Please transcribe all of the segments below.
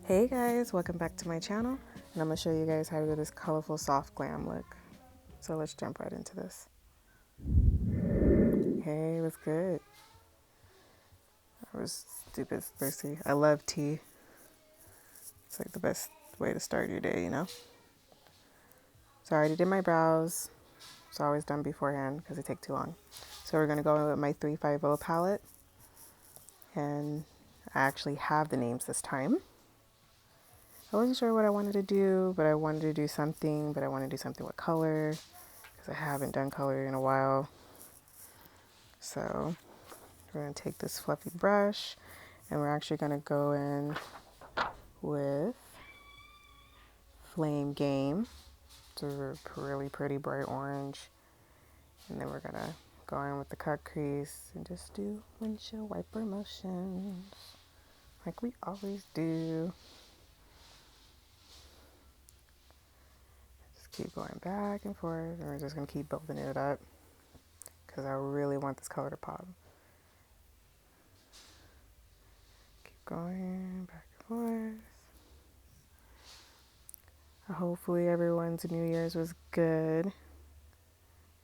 Hey guys, welcome back to my channel, and I'm going to show you guys how to do this colorful soft glam look. So let's jump right into this. Hey, what's good? I was stupid thirsty. I love tea. It's like the best way to start your day, you know? So I already did my brows. It's always done beforehand because they take too long. So we're going to go in with my 350 palette, and I actually have the names this time. I wasn't sure what I wanted to do, but I wanted to do something, but I want to do something with color because I haven't done color in a while. So we're going to take this fluffy brush and we're actually going to go in with Flame Game. It's a really pretty bright orange. And then we're going to go in with the cut crease and just do windshield wiper motions like we always do. Just keep going back and forth, and we're just going to keep building it up because I really want this color to pop. Keep going back and forth. Hopefully everyone's New Year's was good.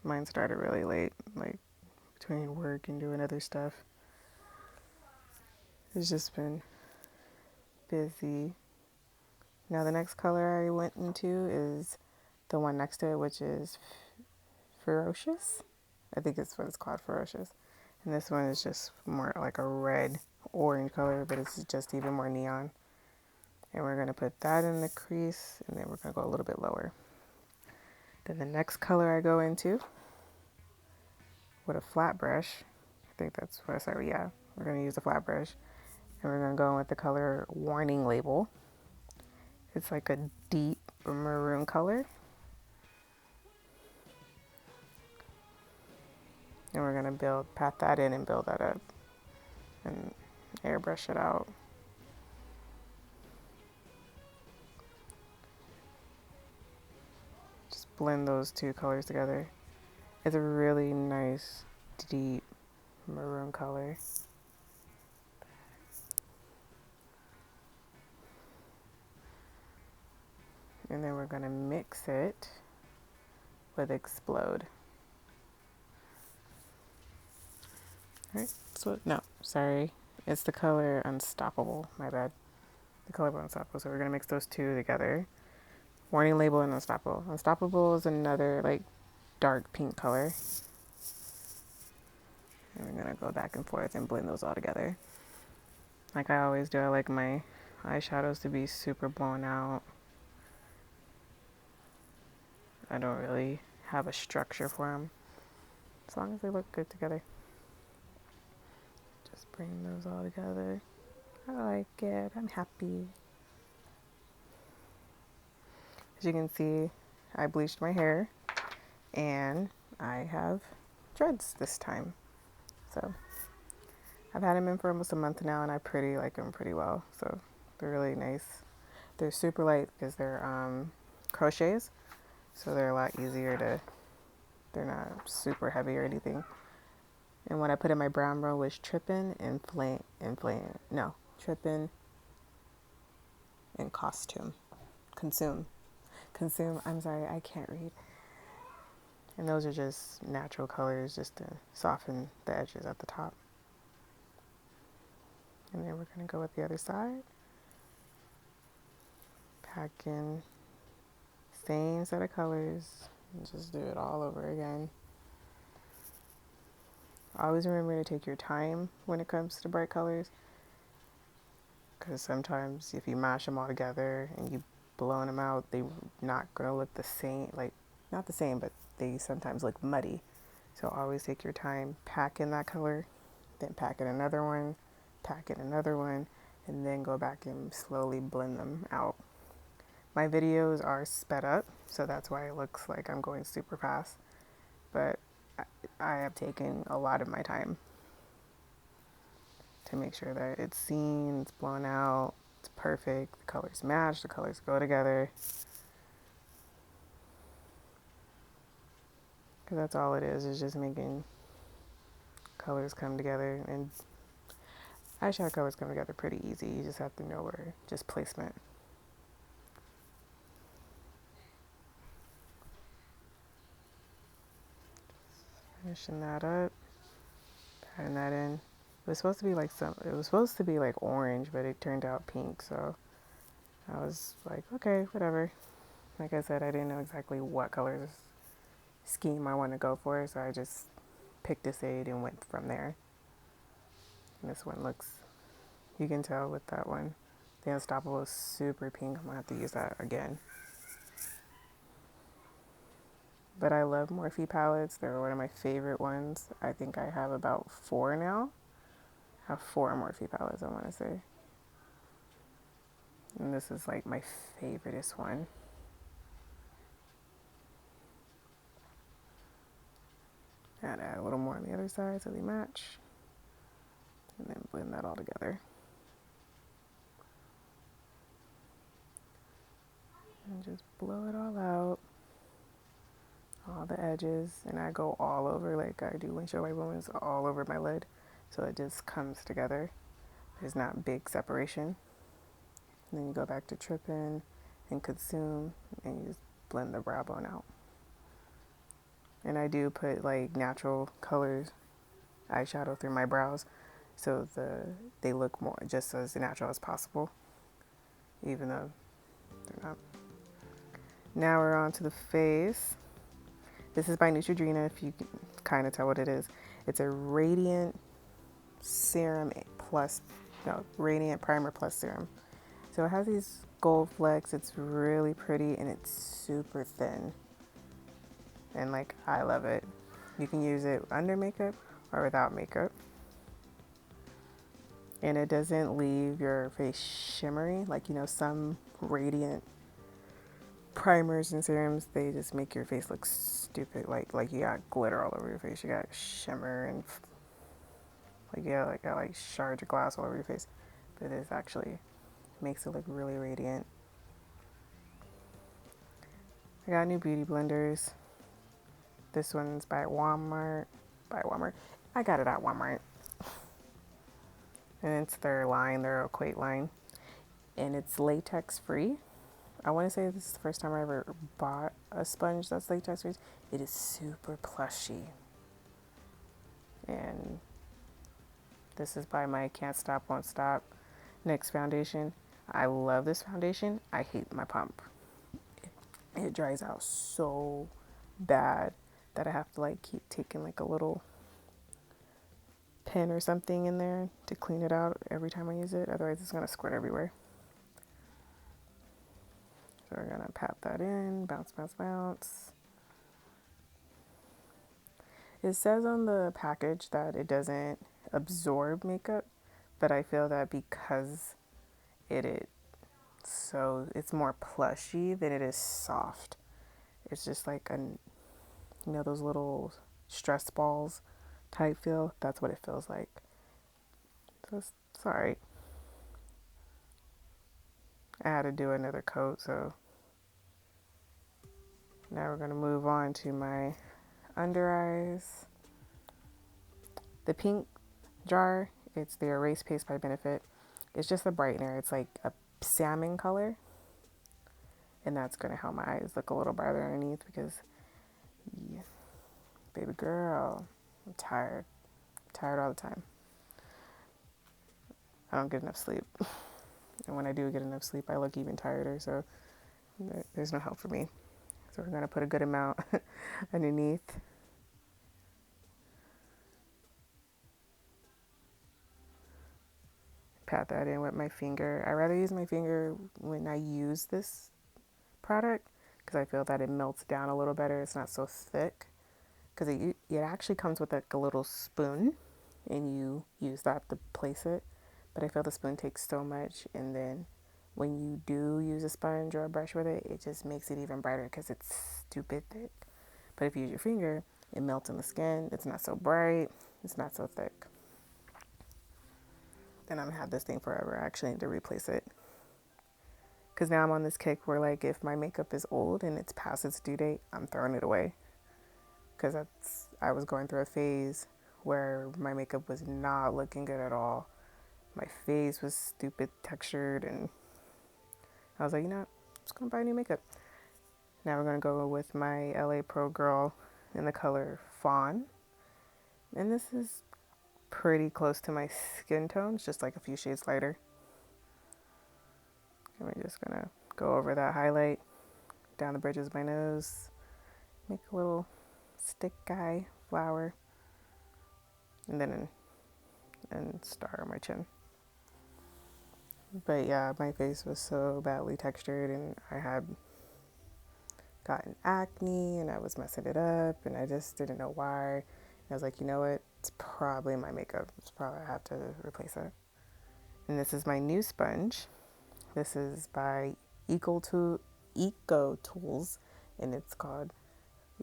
Mine started really late, like between work and doing other stuff. It's just been busy. Now the next color I went into is the one next to it, which is Ferocious. I think it's what it's called, Ferocious. And this one is just more like a red orange color, but it's just even more neon. And we're going to put that in the crease, and then we're going to go a little bit lower. Then the next color I go into with a flat brush, I think that's what I said, yeah, we're going to use a flat brush, and we're going to go in with the color Warning Label. It's like a deep maroon color. And we're going to pat that in and build that up and airbrush it out. Just blend those two colors together. It's a really nice, deep maroon color. And then we're going to mix it with Explode. Right? So, no, sorry. It's the color Unstoppable. My bad. The color Unstoppable. So we're going to mix those two together. Warning Label and Unstoppable. Unstoppable is another like dark pink color. And we're going to go back and forth and blend those all together. Like I always do, I like my eyeshadows to be super blown out. I don't really have a structure for them, as long as they look good together. Just bring those all together. I like it. I'm happy. As you can see, I bleached my hair and I have dreads this time. So I've had them in for almost a month now, and I like them pretty well. So they're really nice. They're super light because they're crochets, so they're a lot easier they're not super heavy or anything. And what I put in my brown row was Trippin' and Trippin' and Consume. I'm sorry, I can't read. And those are just natural colors just to soften the edges at the top. And then we're going to go with the other side. Pack in same set of colors and just do it all over again. Always remember to take your time when it comes to bright colors, because sometimes if you mash them all together and you blowing them out, they're not going to look the same, like not the same, but they sometimes look muddy. So always take your time, pack in that color, then pack in another one, and then go back and slowly blend them out. My videos are sped up, so that's why it looks like I'm going super fast, but I have taken a lot of my time to make sure that it's seen, it's blown out, it's perfect, the colors match, the colors go together. Because that's all it is just making colors come together. And Eyeshadow colors come together pretty easy. You just have to know where, just placement. Finishing that up, patting that in. It was supposed to be like orange, but it turned out pink. So I was like, okay, whatever. Like I said, I didn't know exactly what colors scheme I want to go for, so I just picked a shade and went from there. And this one looks, you can tell with that one, the Unstoppable is super pink. I'm gonna have to use that again. But I love Morphe palettes. They're one of my favorite ones. I think I have about 4 now. I have 4 Morphe palettes, I want to say. And this is like my favoriteest one. And add a little more on the other side so they match. And then blend that all together. And just blow it all out. All the edges. And I go all over like I do windshield wiper ones, all over my lid. So it just comes together. There's not big separation. And then you go back to tripping and consume and you just blend the brow bone out. And I do put like natural colors eyeshadow through my brows so they look more just as natural as possible, even though they're not. Now we're on to the face. This is by Neutrogena, if you can kind of tell what it is. It's a radiant serum plus, no, radiant primer plus serum. So it has these gold flecks. It's really pretty and it's super thin. And like, I love it. You can use it under makeup or without makeup. And it doesn't leave your face shimmery. Like, you know, some radiant primers and serums, they just make your face look stupid. Like you got glitter all over your face. You got shimmer and like, yeah, like got like shards of glass all over your face. But this actually makes it look really radiant. I got new beauty blenders. This one's by Walmart. I got it at Walmart. And it's their line, their Equate line. And it's latex free. I want to say this is the first time I ever bought a sponge that's latex free. It is super plushy. And this is by my Can't Stop, Won't Stop NYX foundation. I love this foundation. I hate my pump. It dries out so bad that I have to like keep taking like a little pen or something in there to clean it out every time I use it. Otherwise it's gonna squirt everywhere. So we're gonna pat that in, bounce, bounce, bounce. It says on the package that it doesn't absorb makeup, but I feel that because it's more plushy than it is soft. It's just like those little stress balls type feel. That's what it feels like. So it's alright. I had to do another coat, so now we're gonna move on to my under eyes. The pink jar, it's the Erase Paste by Benefit. It's just a brightener. It's like a salmon color. And that's going to help my eyes look a little brighter underneath because, yeah, baby girl, I'm tired. I'm tired all the time. I don't get enough sleep. And when I do get enough sleep, I look even tireder. So there's no help for me. So we're going to put a good amount underneath. Pat that in with my finger. I rather use my finger when I use this product because I feel that it melts down a little better. It's not so thick because it actually comes with like a little spoon and you use that to place it. But I feel the spoon takes so much, and then when you do use a sponge or a brush with it, it just makes it even brighter because it's stupid thick. But if you use your finger, it melts in the skin. It's not so bright. It's not so thick. Then I'm gonna have this thing forever. I actually need to replace it. Because now I'm on this kick where like if my makeup is old and it's past its due date, I'm throwing it away. Because I was going through a phase where my makeup was not looking good at all. My face was stupid textured, and I was like, you know what? I'm just gonna buy new makeup. Now we're gonna go with my LA Pro Girl in the color Fawn. And this is pretty close to my skin tone, it's just like a few shades lighter. And we're just gonna go over that highlight down the bridges of my nose, make a little stick guy flower, and then and star on my chin. But yeah, my face was so badly textured, and I had gotten acne, and I was messing it up, and I just didn't know why. And I was like, you know what? It's probably my makeup. It's probably I have to replace it. And this is my new sponge. This is by Eco Tools, and it's called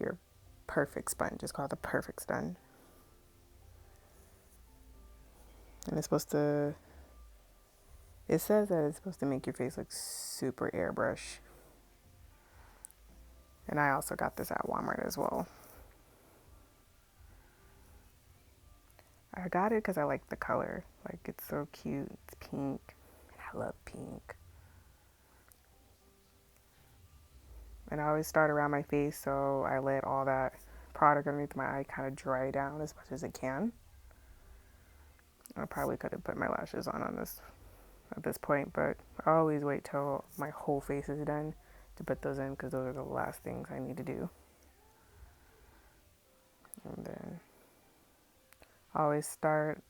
your Perfect Sponge. It's called the Perfect Sponge, and it's supposed to. It says that it's supposed to make your face look super airbrush. And I also got this at Walmart as well. I got it because I like the color. Like, it's so cute. It's pink. And I love pink. And I always start around my face, so I let all that product underneath my eye kind of dry down as much as it can. I probably could have put my lashes on this at this point, but I always wait till my whole face is done to put those in, because those are the last things I need to do. And then always start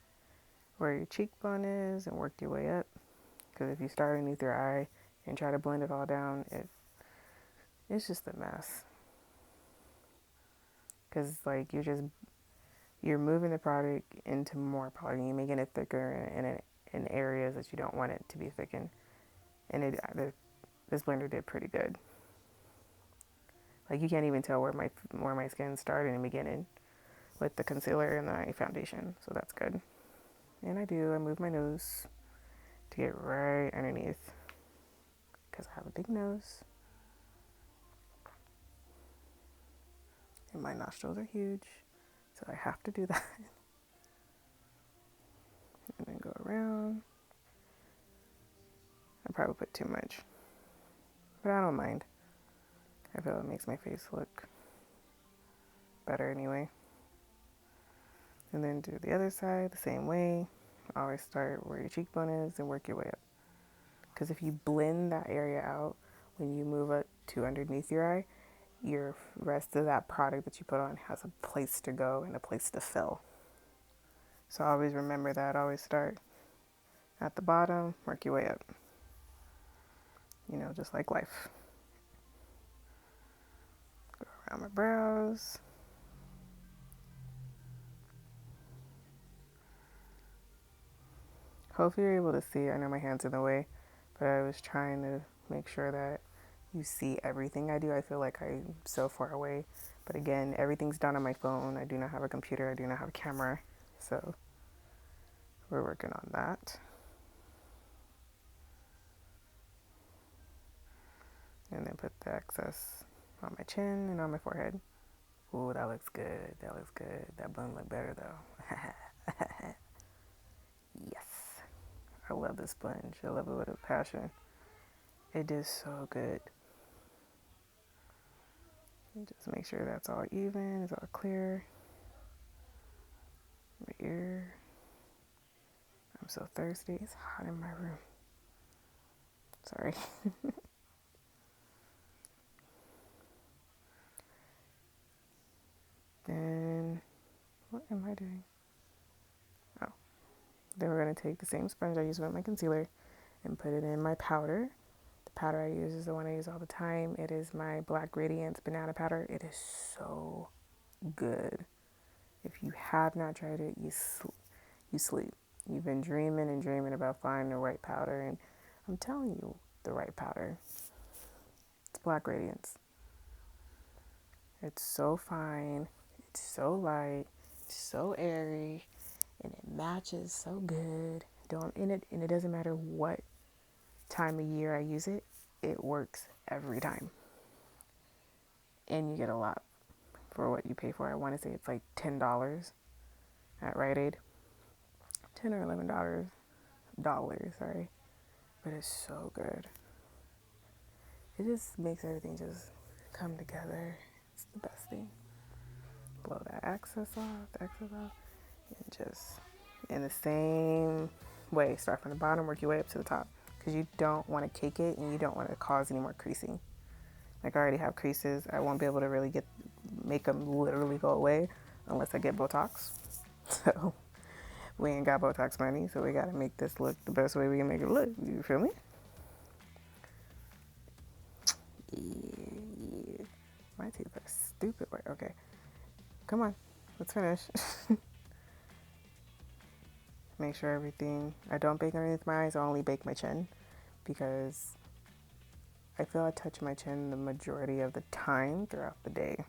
where your cheekbone is and work your way up, because if you start underneath your eye and try to blend it all down, it's just a mess. Because like you're moving the product into more product, and you're making it thicker in areas that you don't want it to be thickened. And this blender did pretty good. Like, you can't even tell where my skin started in the beginning with the concealer and the foundation, so that's good. And I move my nose to get right underneath, because I have a big nose and my nostrils are huge, so I have to do that. And then go around. I probably put too much, but I don't mind. I feel it makes my face look better anyway. And then do the other side the same way. Always start where your cheekbone is and work your way up. Because if you blend that area out when you move up to underneath your eye, your rest of that product that you put on has a place to go and a place to fill. So always remember that. Always start at the bottom, work your way up. You know, just like life. Go around my brows. Hopefully you're able to see. I know my hand's in the way, but I was trying to make sure that you see everything I do. I feel like I'm so far away. But again, everything's done on my phone. I do not have a computer. I do not have a camera. So we're working on that. And then put the excess on my chin and on my forehead. Ooh, that looks good. That looks good. That bun look better though. Yes. I love this sponge. I love it with a passion. It does so good. Just make sure that's all even, it's all clear. My ear. I'm so thirsty. It's hot in my room. Sorry. Then, what am I doing? Oh. Then we're going to take the same sponge I used with my concealer and put it in my powder. The powder I use is the one I use all the time. It is my Black Radiance Banana Powder. It is so good. If you have not tried it, you sleep. You've been dreaming and dreaming about finding the right powder, and I'm telling you, the right powder. It's Black Radiance. It's so fine. It's so light. It's so airy, and it matches so good. And it doesn't matter what time of year I use it. It works every time, and you get a lot for what you pay for. I want to say it's like $10 at Rite Aid. $10 or $11. dollars, sorry. But it's so good. It just makes everything just come together. It's the best thing. Blow that excess off, and just in the same way, start from the bottom, work your way up to the top. Because you don't want to cake it and you don't want to cause any more creasing. Like I already have creases. I won't be able to really make them literally go away unless I get Botox. So we ain't got Botox money, so we gotta make this look the best way we can make it look. You feel me? Yeah. My teeth are stupid. Okay, come on, let's finish. Make sure everything. I don't bake underneath my eyes. I only bake my chin because I feel I touch my chin the majority of the time throughout the day.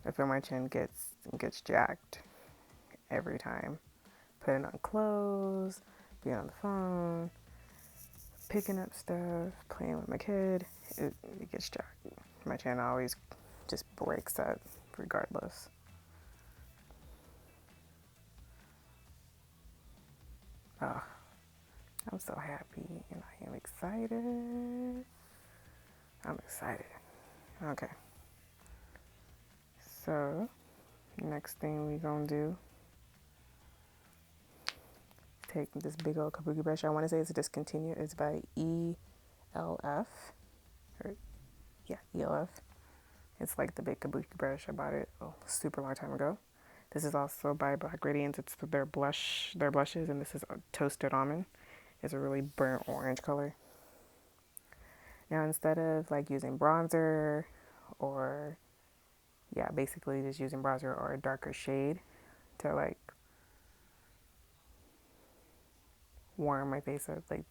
I feel my chin gets jacked every time. Putting on clothes, being on the phone, picking up stuff, playing with my kid, it gets jacked. My chin always just breaks that regardless. Oh, I'm so happy and I am excited. I'm excited. Okay. So, next thing we gonna do, take this big old kabuki brush. I want to say it's discontinued. It's by ELF. Or, yeah, ELF. It's like the big kabuki brush. I bought it a super long time ago. This is also by Black Radiance. It's their blushes, and this is toasted almond. It's a really burnt orange color. Now instead of like using bronzer or basically just using bronzer or a darker shade to like warm my face up, like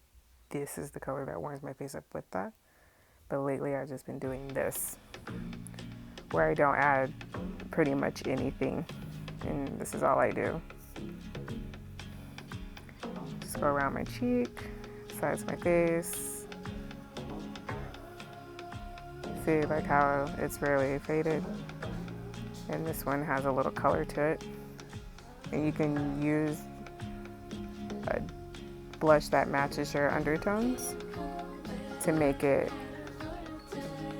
this is the color that warms my face up with that. But lately I've just been doing this where I don't add pretty much anything, and this is all I do. Just go around my cheek, sides of my face. See like how it's really faded, and this one has a little color to it. And you can use a blush that matches your undertones to make it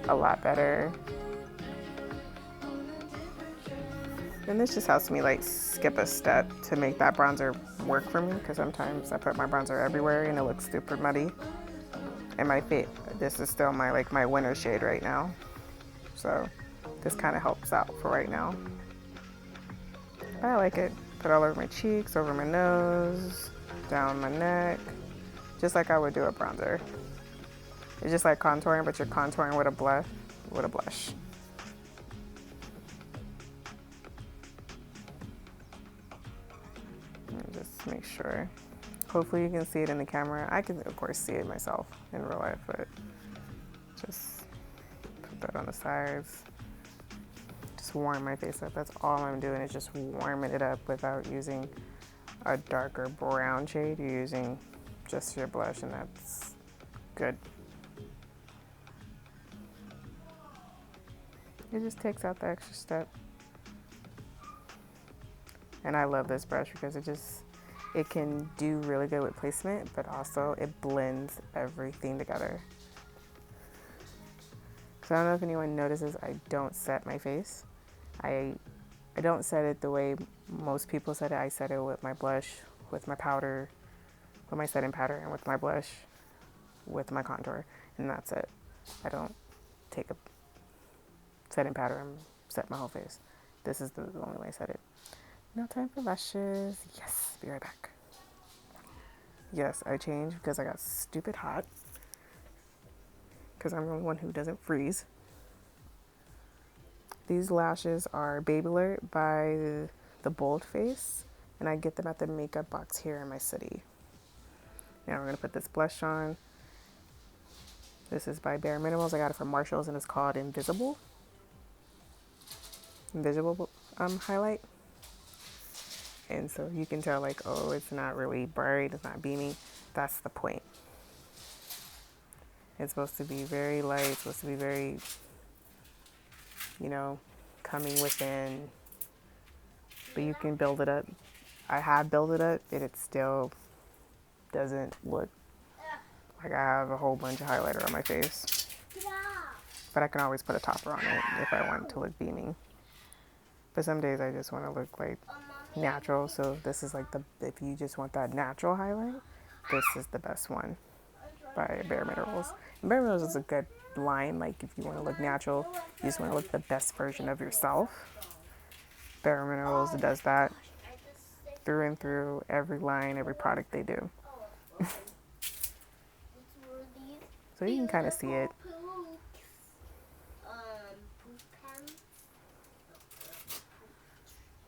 a lot better. And this just helps me like skip a step to make that bronzer work for me, because sometimes I put my bronzer everywhere and it looks super muddy. And my face, this is still my winter shade right now, so this kind of helps out for right now. But I like it. Put it all over my cheeks, over my nose, down my neck, just like I would do a bronzer. It's just like contouring, but you're contouring with a blush. And just make sure. Hopefully you can see it in the camera. I can, of course, see it myself in real life, but just put that on the sides. Just warm my face up. That's all I'm doing, is just warming it up without using a darker brown shade. You're using just your blush, and that's good. It just takes out the extra step. And I love this brush because it can do really good with placement, but also it blends everything together. So I don't know if anyone notices, I don't set my face. I don't set it the way most people set it. I set it with my blush, with my powder, with my setting powder, and with my blush, with my contour, and that's it. I don't take a setting powder and set my whole face. This is the only way I set it. No time for lashes. Yes, be right back. Yes, I changed because I got stupid hot. Because I'm the one who doesn't freeze. These lashes are Baby Alert by the Bold Face, and I get them at the makeup box here in my city. Now we're going to put this blush on. This is by Bare Minimals. I got it from Marshalls, and it's called Invisible highlight. And so you can tell, like, oh, it's not really bright, it's not beaming. That's the point. It's supposed to be very light, it's supposed to be very, coming within. But you can build it up I have built it up and it still doesn't look like I have a whole bunch of highlighter on my face. But I can always put a topper on it if I want to look beaming. But some days I just want to look like natural. So this is like if you just want that natural highlight, this is the best one by Bare Minerals. And Bare Minerals is a good line. Like if you want to look natural, you just want to look the best version of yourself. Bare Minerals does that through and through, every line, every product they do. So you can kind of see it.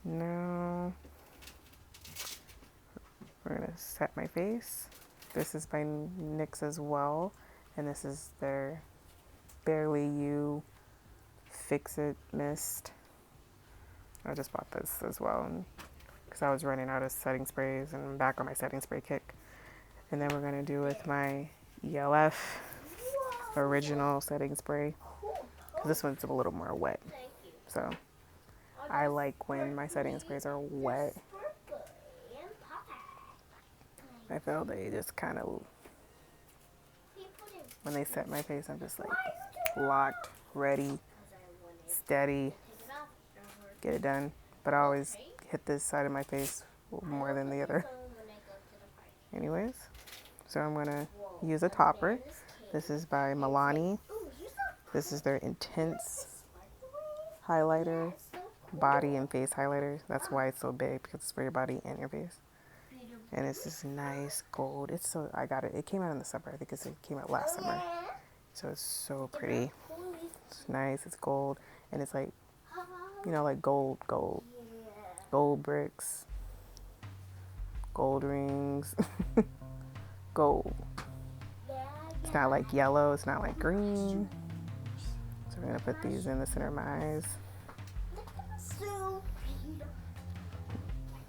Now we're gonna set my face. This is by NYX as well, and this is their Barely You Fix It Mist. I just bought this as well because I was running out of setting sprays and I'm back on my setting spray kick. And then we're gonna do with my ELF original setting spray because this one's a little more wet. So I like when my setting sprays are wet. I feel they just kind of, when they set my face, I'm just like locked, ready, steady, get it done. But I always hit this side of my face more than the other. Anyways, so I'm gonna use a topper. This is by Milani. This is their Intense highlighter, body and face highlighter. That's why it's so big, because it's for your body and your face. And it's this nice gold. I got it. It came out in the summer. I think it came out last summer. So it's so pretty. It's nice. It's gold. And it's like, like gold bricks, gold rings, gold. It's not like yellow. It's not like green. So we're going to put these in the center of my eyes.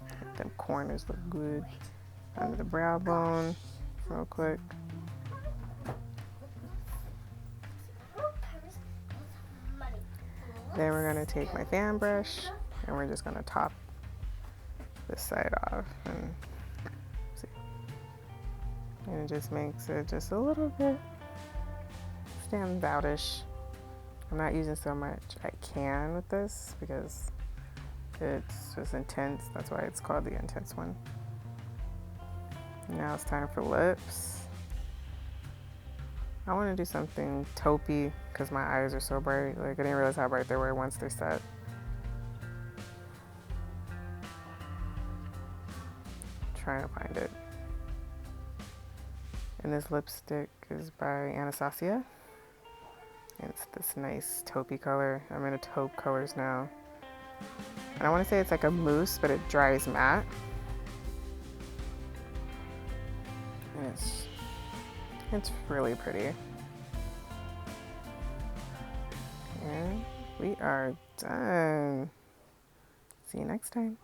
Let them corners look good. Under the brow bone, real quick. Then we're gonna take my fan brush and we're just gonna top this side off and see. And it just makes it just a little bit stand outish. I'm not using so much I can with this because it's just intense. That's why it's called the intense one. Now it's time for lips. I want to do something taupey because my eyes are so bright. Like I didn't realize how bright they were once they're set. Trying to find it. And this lipstick is by Anastasia. And it's this nice taupey color. I'm into taupe colors now. And I want to say it's like a mousse, but it dries matte. And it's really pretty. And we are done. See you next time.